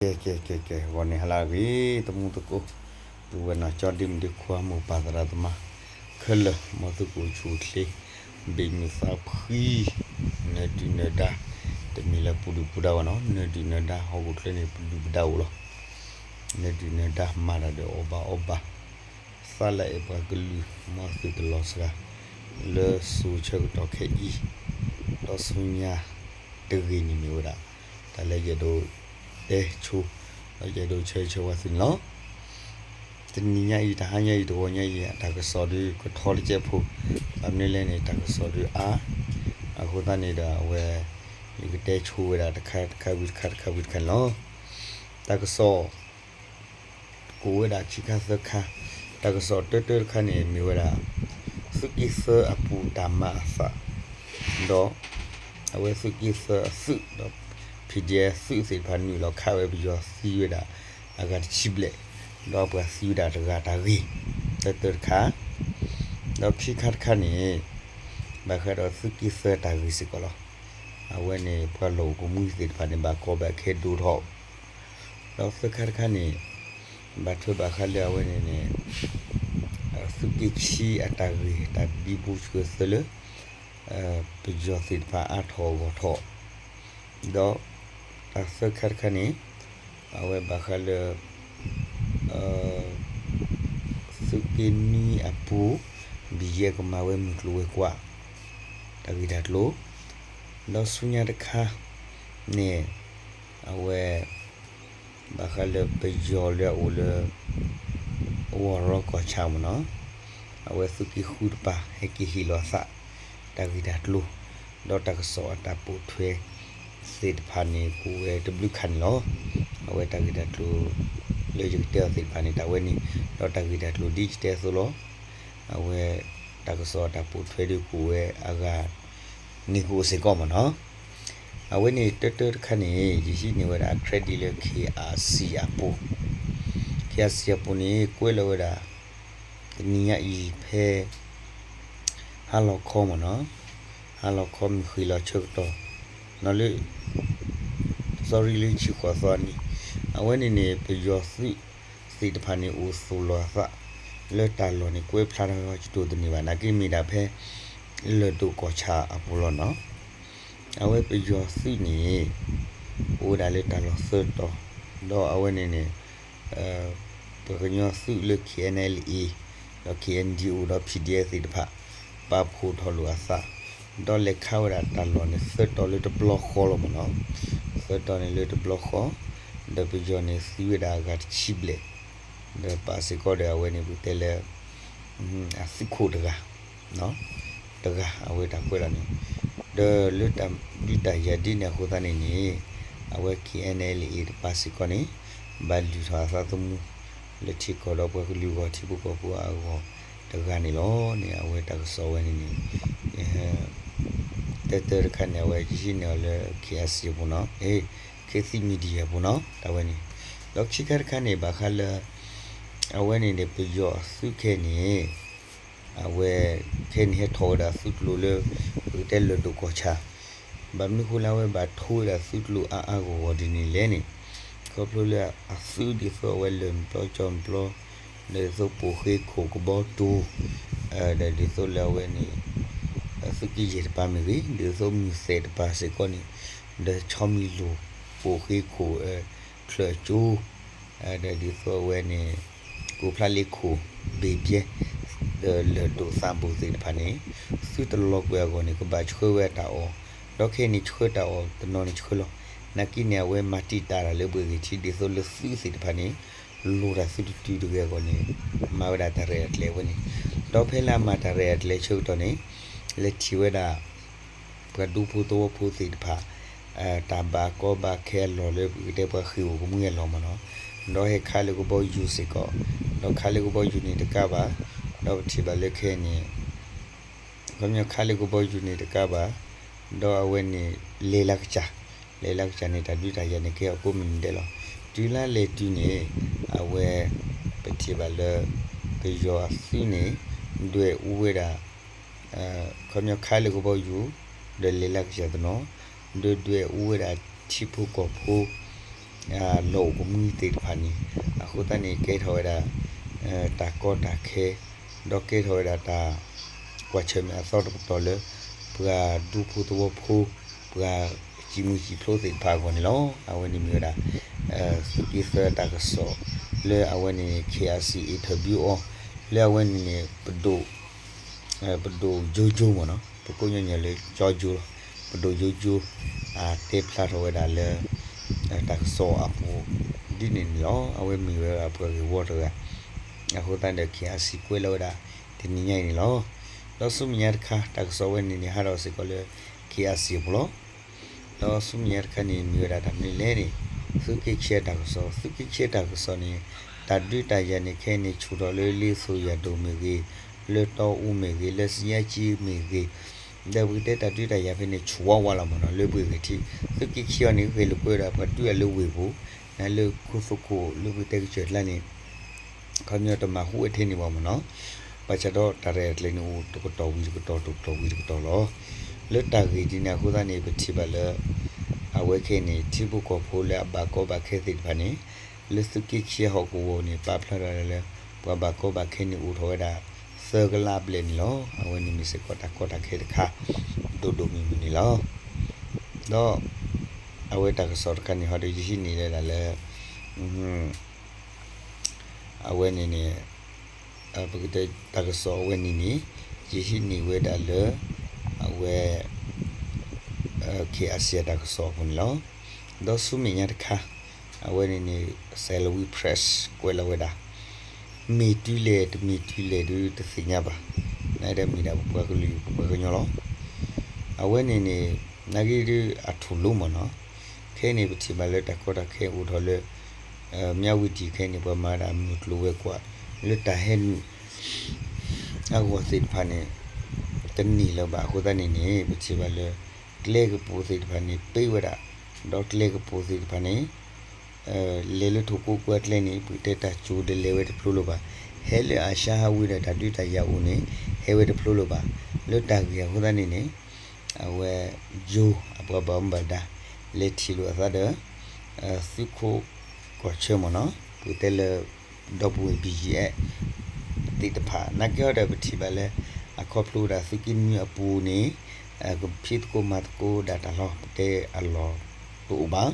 keวันนี้ฮาลาวีตมุตะกูตัวน่ะจอดิมดิขวามูปาตราตมาเคลมอตะกูชูทลีบิมิซาพรีเนดิเนดาตมีละปุดุปุดาวะเนาะเนดิเนดาฮอกุทเลนี่ปุดุปุดาวloเนดิเนดามาราเดobaซาลาเอบากลูมาสิตลอสกาเลสูเชกตอเคอีตอสุญญาตะกีนี่มีวดาตะเลเยโดชูเราจะดูเชื่อว่าสิ่งล้อจะนี่ยังอีทหารยังอีตัวยังอีถ้าก็สอดูก็ทอดเจ็บผู้แบบนี้เลยเนี่ยถ้าก็สอดูคนท่านนี่เด้อเว้ยนี่ก็ได้ชูเวลาตะขาวิดกันล้อถ้าก็สอกูเวลาชิคาสักค่ะถ้าก็สอเตอค่ะนี่มีเวลาสุกิเซออปูตามมาสะดอเอาไว้สุกิเซอสุดอPDF สิพันอยู่แล้วข้าวไปยอซีอยู่ดาอากาศชิบเลยรอบกับซีอยู่ดาตะกาตาวีแต่ตัวขาแล้วพี่คัดนี่บางครั้งเราสึกิเซตาวีสิก็แล้วเอาไว้ในพอโลกุมุสิพันในบางก็แบบเคดูทอแล้วสึกคัดนี่บางทีบางครั้งเราไว้ในสึกิชีอัตาวีตาบีบูชก็เสลไปยอสิพันอาทอก็ทอแล้วAsal karkani, awal bakal sukini apu biji kemawe mengkeluar kuat. Tapi dah lo, dah sunya dekah ni awal bakal berjual dia oleh orang kacau mana, awal suki khurpa heki hilasa. Tapi dah lo, dah tak soal tak putih.สิทธิ์พันนี่กูจะบลูคันล้อเอาไว้ตั้งแต่ตัวเลยจะเจอสิทธิ์พันนี่แต่วันนี้เราตั้งแต่ตัวดิจิตอลโซโลเอาไว้ตั้งสอดตั้งปุ๊บเพื่อดูกูอากาศนี่กูเสกอมันเนาะเอาไว้นี่เติร์ดคันนี่ยี่สิบนี่เวลาเครดิตเลยKRCนี่กูเลยเวลานี่อีเพฮัลโหลคอมเนาะฮัลโหลคอมคุยเราเชิดต่อนั่นเลย sorry เลยชิควาสานี่เอาไว้นี่ไปยอสิทธิ์พันนี่อุสุลสะเลือดตาลนี่กูพลาดว่าจะตัวนี้ว่านักมีดาเพเลือดตัวกอชาอปุลเนาะเอาไว้ไปยอสินี่อุดาเลือดตาลเสือต่อดอเอาไว้นี่ไปยอสิเลือด KNLE แล้ว KNDU แล้ว PDF สิทธิ์พันปาพูทอลัวสะดอเล็กเข้าได้ตลอดเนี่ยเสือต่อเลยจะบล็อกคอลมันเนาะเสือต่อเนี่ยเลยจะบล็อกคอเดี๋ยวไปจอเนี่ยซีวิดากัดชิบเลยเดี๋ยวป้าสิก็เดี๋ยวเอาไว้ในบุตรเลยสิคูดกันเนาะเดี๋ยวเอาไว้ทำอะไรนี่เดี๋ยวเลือดดูแต่ยาดีเนี่ยคนนั้นนี่เอาไว้ KNLE ป้าสิก็นี่บัลลังก์สาธุมุเลือดที่ก็เราไปคุยกันที่บุกไปเอาเดี๋ยวกันนี่ล้อเนี่ยเอาไว้ตั้งโซ่ไว้นี่แต่คันเนี่ยว่าจีเนี่ยเลยKSCบุญเนาะKC Mediaบุญเนาะแต่วันนี้ล็อกชิคร์คันเนี่ยบางครั้งเอาไว้เนี่ยไปย่อสุดแค่นี้เอาไว้แค่นี้ทอดสุดลุเลยเตลดูกชาแบบนี้คุณเอาไว้บัดทอดสุดลุกูวันนี้เลยนี่ก็พลุเลยสุดที่สุดไว้เริ่มปลอจอมปลอเดี๋ยวสุดปุ๊กโคกบอตูเดี๋ยวที่สุดแล้วเว้ยนี่สุกี้เจ็ดปามีกี่เดี๋ยวส้มเศษปาสิก่อนนี่เดี๋ยวชอมีลูปูขี้ขู่เคลือจูเดี๋ยวที่สุดเว้ยนี่กูพลาลิขู่เบียเดี๋ยวเลือดตัวสามปูสิพันนี่สุดตลกเว้ยก่อนนี่ก็บาดช่วยเว้ยตาอ๋อแล้วแค่นี้ช่วยตาอ๋อตอนนี้ช่วยหรอนักกินเนี่ยเว้ยมาติตาเลยเบื่อที่เดี๋ยวสุดเลือดสิพันนี่ลูราสุดที่ดูเว้ยก่อนนี่มาเวลาตาเรียดเลยวันนี้เราเพลามาตาเรียดเลยช่วยตอนนี้เล็กชีวดาเพื่อดูผู้ตัวผู้สิทธิ์ผ่าตาบาก็บาแค่รอเลยเดี๋ยวพอคือกูมึงเงี้ยรอมาเนาะเราให้ข้าเลยกูบอกอยู่สิก็เราข้าเลยกูบอกอยู่นี่ตะก้าบาเราที่บาเล็กแค่นี้ก็มีข้าเลยกูบอกอยู่นี่ตะก้าบาเราเอาไว้นี่เลลักจ่านี่แต่ดูแต่ยันนี่แค่กูมันเดลล์ดูแลเลยดูนี่เอาไว้ไปที่บาเลยไปยอสินี่ด้วยอุเวดาเขาเนี่ยขายเลยก็บอกอยู่เดินเลี้ยงจัดเนาะด้วยอุเวดาที่ผู้ก่อผู้ โลก็มีติดพันนี่အခုတန်းနေကဲထော်ရတာတာကောတာခဲဒေါကဲထော်ရတာတာကွာချင်အစောတော်လေပူဒူဖူတော့ဖူပူជីမူជីဖလို့စိဖာကောနေလောအဝနေမျိုးတာစပီစတာကဆောလေအဝနေ KRC interview လေအဝနေပဒိုဂျိုဂျိုမနော်ပကိုညညလေဂျောဂျိုပဒိုဂျိုဂျိုတေပလာထော်ရတာလေတာကဆောအပူဒီနေလောအဝမီဝဲအပူကဝတ်ရအခုတန်းတဲ့ KRC ကွဲလို့တာဒီညညနေလောတော့စုမြတ်ခါတာကဆောဝဲနေဟာတော့စကလေ KRC ဘလောတော့စုမြတ်ခါနေမျိုးတာတမီလဲနေစုကိချေတာကဆောစုကိချေတာကဆောနေတာဒွိတရနေခဲနေချူတော်လေးလေးဆိုရတုံမီကြီးလေတော့ဦးမီကြီးလက်စီယချီမီကြီးဒါဝိတက်တဒွိတရဖိနေချူဝလာမနော်လေပွေကတိစုကိချေနေဖေလကွေတာပတူရလေဝေဘူးနဲလေခုဖကိုလေဝိတက်ချေလာနေခမရတမဟူအထင်းနေပါမနော်ปัจจတော့တရဲလေနူတကတော်ဝီတကတော်ဝီတကတော်လောလွတ်တာကြီးဒီနာခုသားနေပတိပါလေအဝဲခဲနေတိဘကိုဖိုးလဲဘာကောဘာခဲတိပါနေလစကိချေဟောကိုနေပပလာလဲဘာကောဘာခဲနေဦးထောတာဆာကလာပလင်လောအဝဲနေမစကောတာခဲတခါဒိုမီနီလောတော့အဝဲတာကစောကနေဟောဒီရှိနေလဲအဝဲနေပကတဲ့တကဆောဝဲနီရရှိနေဝဲတာလေအဝဲKRCတကဆောပွန်လောတော့ဆုမညာတခါအဝဲနေဆယ်လဝီပရက်ကွဲလဝဲတာမီတူလေဒူတစညာပါနိုင်တယ်မီတာဘွားကလေးဘွားကညောလောအဝဲနေနဂီရအထူလုံးမနော်ခဲနေပတိမလဲတကောတခဲဦးတော်လေမြဝတီခဲနေပမာတာမြုတ်လိုဝဲကွာလွတ်တာဟဲနအဝစိတ်ဖာနေတနီလဘာခုတနေနေပချီပါလေကလေကပူစိတ်ဖာနေပေးဝရဒေါကလေကပူစိတ်ဖာနေလေလထုကိုကွက်လေနေပိတတာချူဒလေဝဲတဖလိုလိုပါဟဲလေအရှာဝိရတာဒွိတရဦးနေဟဲဝဲတဖလိုလိုပါလွတ်တာကြီးခုတနေနေအဝဲဂျိုအပဘမ်ဘဒါလေတီလိုအသာဒစုခိုကိုချေမနော်ပိတလေဒေါပူဘီရဲ့တိတဖာနကြောတဲ့ပတိပါလေအခုဖလိုတာစကိမီအပူနေကဖြစ်ကိုမတ်ကိုဒတာလောတဲ့အလောတူပါ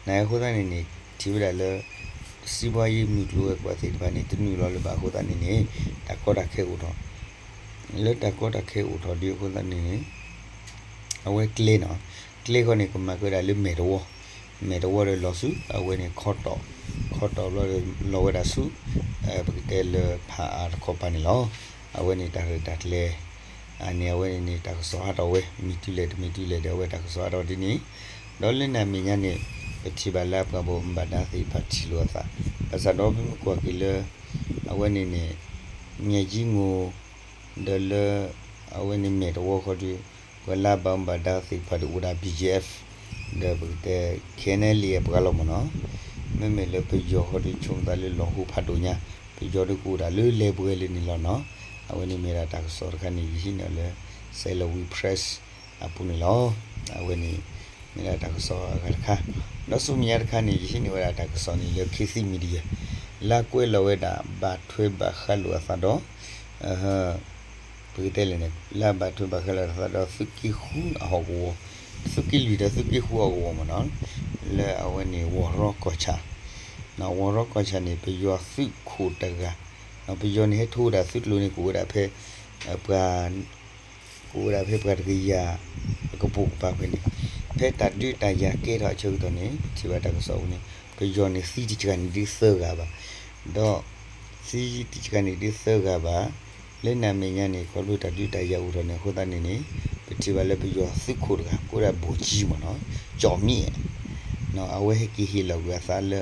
နိုင်ခုတနေနေဒီဝရလေစီပွားရေးမြူလို့ကွာစိတ်ပါနေတနူလောလပါခုတနေနေတကောတခဲဦးတော့လေတကောတခဲဦးတော့ဒီခုတနေနေအဝဲကလေးနော်ကလေးခေါနေကမကွေတာလေမေတော်ရလောစုအဝဲနေခေါ်တော့လောဝဲတာစုပကတဲလဖာခေါပနီလောအဝဲနေတာရတလေအနေအဝဲနေတာဆောဟာတော့ဝဲမီတူလေတဲ့ဝဲတာဆောတော့ဒီနီဒေါ်လင်းနာမီညာနေပတိပါလာပကဘောမဒါသိပတ်ချီလောသာပစတော့ဘကွာကီလအဝဲနေမြေကြီးငိုဒလအဝဲနေမေတော့ခေါ်ဒီဝလာဘမ်ဘဒါသိပတ်ဦးဒါ BGF ဒါဘတဲ့ခဲနယ်လီပကလောမနော်မဲလေပယောဟိုဒီချုံတလေလောဟုဖတ်တို့ညာပယောဒကူဒါလေပွဲလေနီလောနော်အဝနေမီရာတာဆောခနီရှိနေလေဆယ်လဝီပရက်အပူနီလောအဝနေမီရာတာဆောခါတော့စုမြတ်ခနီရှိနေဝရာတာဆောနီလေခိစီမီဒီယာလာကွဲလဝဲတာဘာထွေးဘာခလူအဖတော့ပိတဲလေနေလာဘာထွေးဘာခလူအဖတော့ဖကီခုအဟောကိုဖကီလီဒါဖကီခုအဟောမနော်လေအဝနေဝရောကောချာနော်ဝရောကောချာနေပယောဖိခုတကနော်ပယောနေထိုးတာဖိလူနေကိုဒါဖဲပကတကီယာကပုတ်ပါပဲနေဖဲတတ်တူတရကဲတော့ချုပ်တော့နေဒီဘတ်တကစောနေပယောနေစီတီကန်ဒီဆောကပါတော့စီတီကန်ဒီဆောကပါလဲနာမည်ညာနေခေါ်လို့တတူတရဦးတော့နေဟိုတနေနေပတိပါလဲပယောဖိခုတကကိုရဘူကြီးမနော်ကြော်မြင့်နော်အဝဲဟကီဟီလောကစားလ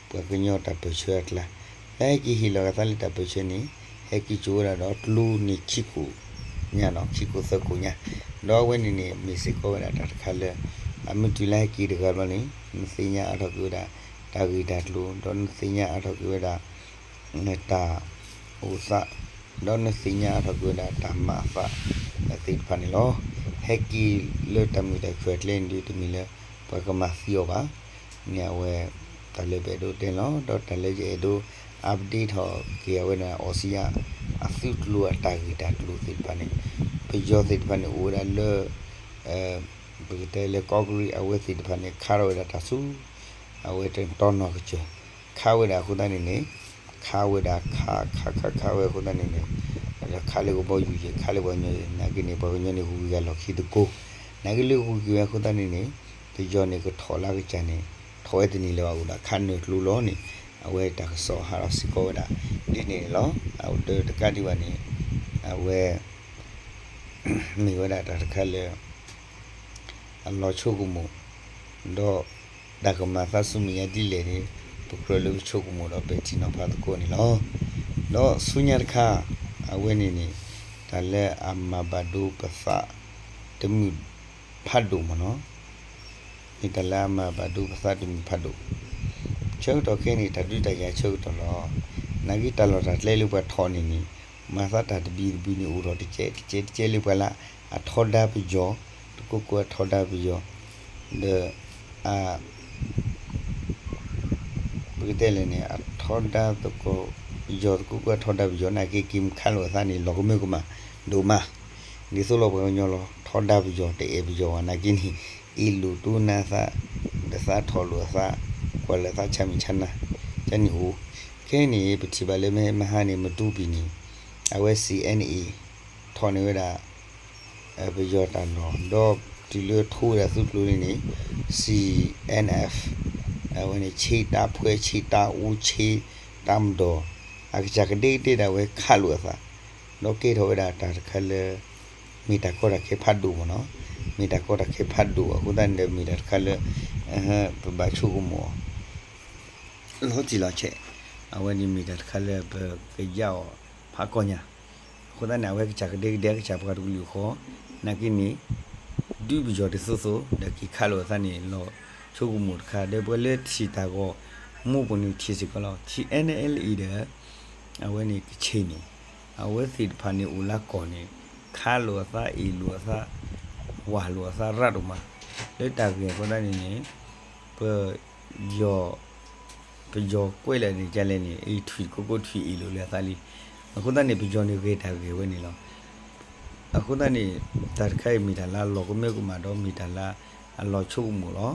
ပကညောတပချွတ်လာအဲကီဟီလောကစားလတပချွနေဟကီချိုးရတော့လူနီချီကူညာနော်ချီကူစကူညာတော့ဝဲနေနေမီစကိုရတာတခါလဲအမတူလိုက်ကီတကမလေးစညာအထောက်ကူတာတာဂီတာလူတော့စညာအထောက်ကူတာနေတာဥစတော့စညာအထောက်ကူတာတမဖာသိဖာနေလောဟက်ကီလေတမီတဲ့ခွက်လင်းဒီတမီလဲပကမစီယောပါ เนี่ยเวตะเลเปดูเต็นล้อดอตะเลเจดูอัปเดตหอเกียเวนะออซียาอาฟิตลัวตากีตาตลูสิปานี่ไปยอสิปานี่อูดาเลเอ่อปกติเลกอกรีเอาเวสิปานี่คาโรดาตาซูเอาเวเต็นตอนนอกเจคาเวดาคุดานี่นี่คาเวดาคาเวคุดานี่นี่คาเลโกบอยูเจคาเลบอญเยนากินี่บอญนี่ฮูกาลอคิดโกนากิเลฮูกิเวคุดานี่นี่ไปยอนี่ก็ถอลากิจานี่ถอยตินี่เลวอูดาคันนี่ลูล้อนี่เอาเวตาก็สอหาราสิโกดาဒီနေလောအော်တကတိဝနေအဝဲမိဝဒတာတခက်လေအလောချုကုမတော့ဒါကမသဆုမီယတိလေဒီပုကရလူချုကုမတော့ပဲတီနော်ဖတ်ကိုနေလောတော့ဆုညာတခအဝဲနေနေဒါလဲအမဘဒုပဖတမှုဖတ်တို့မနော်ဒီတလာမဘဒုပဖတမှုဖတ်တို့ချုပ်တော့ခင်းနေတတုတရချုပ်တော့လောนากิตาลอดาเลลุบะทอนี่นี่มาซาตาตบีบีนี่อูรอติเจลิบะละอะทอดาบิจอตกุกวทอดาบิจอเดอะปกติเลยเนี่ยอะทอดาตกุบิจอตกุกวทอดาบิจอนากิกิมคันโลซานี่ลอกเมกุมาดูมานี่โซโลบะญอลทอดาบิจอเตเอบิจอนากินี่อีลูตูนาซาเดซาทอโลซากวะละซาชามิชันนะจันนี่หูแค่นี้ปฏิบัติเลยไม่หานี่มาดูปีนี้เอาไว้ CNE ทอนเวลาไปยอดตานอดอกที่เลือทูแล้วสุดรู้นี่ CNF เอาไว้ในชีตาเพื่อชีตาอูชีตามดออาจจะกระดิกได้ไว้ขาลัวซะดอกเกทเวลาตาคัลมีตะก็ตะเคพัดดูมั้งเนาะมีตะก็ตะเคพัดดูกูดันเดมีตะคัลบาชูกุมอโลจิลาเชအဝဲဒီမီတာခလဲပဲကြောဖာကောညာခုဒနာဝဲကချကဒေဒေကချပကတူလူခေါ်နကိနီဒူဘီဂျော်တဆဆဒကိခါလောသနီလောချုပ်မှုခါဒေဘလေတီတာကိုမှုပနိတီစီကလော TNLE တဲ့အဝဲနေချင်းနီအဝဲစီဖာနီဦးလာကောနီခါလောသာအီလောသာဝါလောသာရတ်မှာလက်တာကေခုဒနီနေပယောไปจอกล้วยเลยนี่จะเล่นนี่ไอ้ถุยก็ถุยอีโลเลยซาลีအခုတနေ့ပြောနေခဲ့တာကေဝနေလောအခုတနေ့တတ်ခိုင်မီတာလာလောကမေကမှာတော့မီတာလာအလောချုပ်မှုလော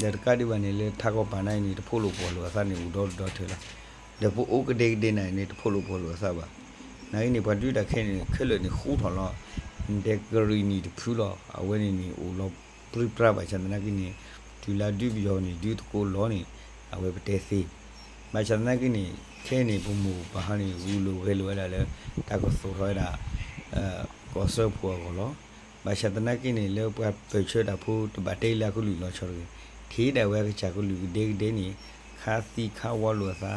တတ်ကဒီဝနေလေထားကောပါနိုင်နေတဖို့လို့ပေါ်လို့အစနေဦးတော့ထဲလာတဖို့အိုကဒေဒေနိုင်နေတဖို့လို့ပေါ်လို့အစပါနိုင်နေဘာတွေ့တာခဲနေခဲလို့နေခူးထော်လောဒေဂရီနီတဖူးလောအဝဲနေနေဦးလောပရိပရပါချန်တနာကိနေဒီလာဒူပြောနေဒီတကိုလောနေအဝဲပတဲစီမချန်နာကိနေခဲနေပုံမူဘာဟာနေဦးလိုခဲလိုရလဲတာကိုဆိုရတာကောဆော့ဖို့ကောလောမချန်နာကိနေလေပပေချတာဖို့တဘတေးလာကုလူလောချော်ခီတဲ့ဝဲကချာကုလူဒေနေခါစီခါဝလောသာ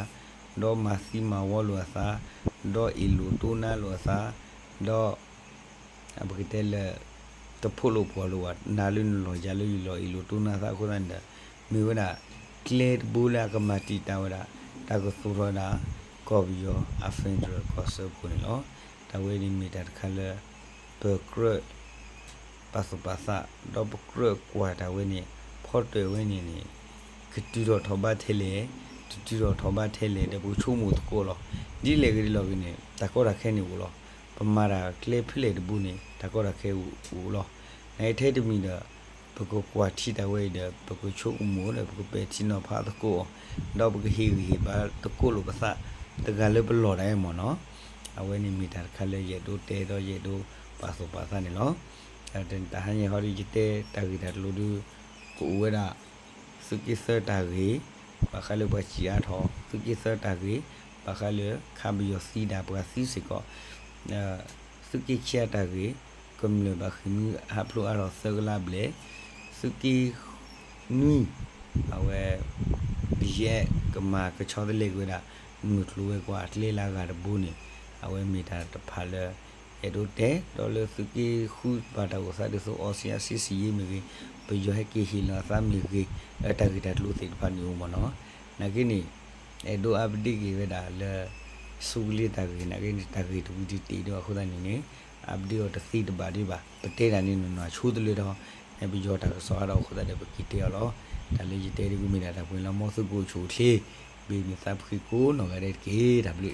ဒေါ်မာစီမာဝလောသာဒေါ်အီလူတိုနာလောသာဒေါ်အဘကတဲလတဖို့လို့ပေါ်လို့နာလူလောကြလူလောအီလူတိုနာသာခုနန်မေဝနာကလေဘူလာကမတီတာဝရာတာကိုဆိုရတာကော်ဘီယောအဖင်ဒရကောဆပ်ကိုလောတဝဲဒီမီတာခါလပကရပါစပါစာတော့ပကရကွာတာဝဲနေဖော့တယ်ဝဲနေနေကတူတော့ထဘထဲလေတူတော့ထဘထဲလေတပူချုံမှုတကိုလောဒီလေကလေးလောကနေတကောရခဲနေဘူးလောပမာရာကလေဖိလေတပူနေတကောရခဲဘူးလောအဲထဲတမီတော့ပကကွာတီတာဝဲတဲ့ပကချုံမှုလေပကပဲတီနော်ဖာတကိုတော့ပကဟီဘာတကိုလိုကစားတကလည်းဘလော်တိုင်းမနော်အဝဲနေမီတာခလဲရတို့တဲတော့ရတို့ပါစပါစနေနော်အဲ့တန်တဟန်ရဟောဒီတဲတာဂီတာလူဒူကိုဝဲတာစုကိစတာဂီပါခလဲဘချီအားထောစုကိစတာဂီပါခလဲခါဘီယစီတာပကစီစကောစုကိချာတာဂီကွန်လေဘခင်းအပလိုအရောဆဂလာဘလေစုကိနူအဝဲဘီယကမာကချောတဲ့လေကွာနုတ်လူကွာအတလေးလာကတဘူးနေအဝဲမီတာတဖာလဲရတို့တဲ့ဒေါ်လာစုကီခုဘာတာကိုစားတဲ့ဆိုအော်စီယာစီစီမီကပယဟကီဟီလာသမီကအတဂီတလူသိဖာနေဦးမနော်နဂိနီအဲဒိုအပဒီကီဝဒါလဲစူလီတဂီနဂိနီတဂီတူတီတော့ခုဒနေနေအပဒီတော့တစီတပါဒီပါပတေတာနေနော်ချိုးတယ်လို့တော့ ပြီးတော့ဒါဆိုတော့ခေါ်တယ်ပဲကီတေရောဒါလေးကြီးတဲရီကူမိတာဒါဝင်လာမောစုကိုချိုသေးဘေးမစပ်ခိကိုနော်ကတဲ့ကေဒါဘလ